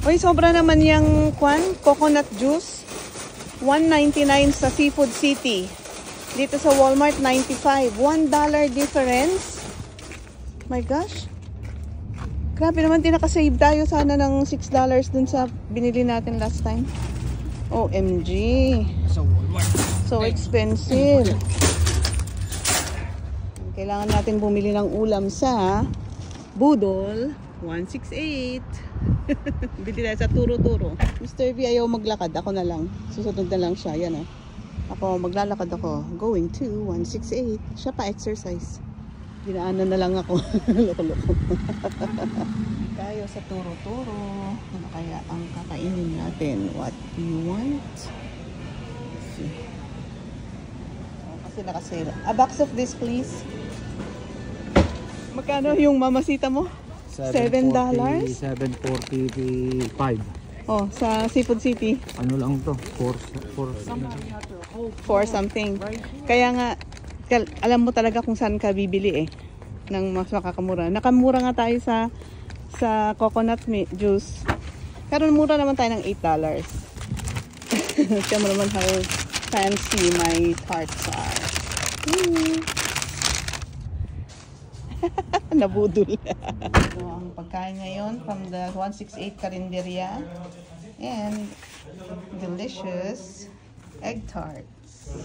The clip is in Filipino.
Uy, sobra naman yung coconut juice. 1.99 sa Seafood City. Dito sa Walmart, 95. $1 difference. My gosh. Grabe naman, tinakasave tayo sana ng $6 dun sa binili natin last time. OMG. Sa Walmart. So expensive. Kailangan natin bumili ng ulam sa Budol. 168. Bili tayo sa Turo-Turo. Mr. V ayaw maglakad. Ako na lang. Susunod na lang siya. Yan o. Ako, maglalakad ako. Going to 168. Siya pa exercise. Dinaanan na lang ako. Loko-loko. Tayo sa Turo-Turo. Ano kaya ang kakainin natin? What do you want? Let's see. Oh, kasi nakasale. A box of this, please. Magkano yung mamasita mo? $7? 7.45. Oh, sa Seafood City. Ano lang to? 4 something. Kaya nga, alam mo talaga kung saan ka bibili ng mas makakamura. Nakamura nga tayo sa coconut juice. Pero mura naman tayo ng $8. Kaya mo naman how fancy my tarts are. Nabudol. So, ang pagkain ngayon from the 168 Carinderia and delicious egg tarts.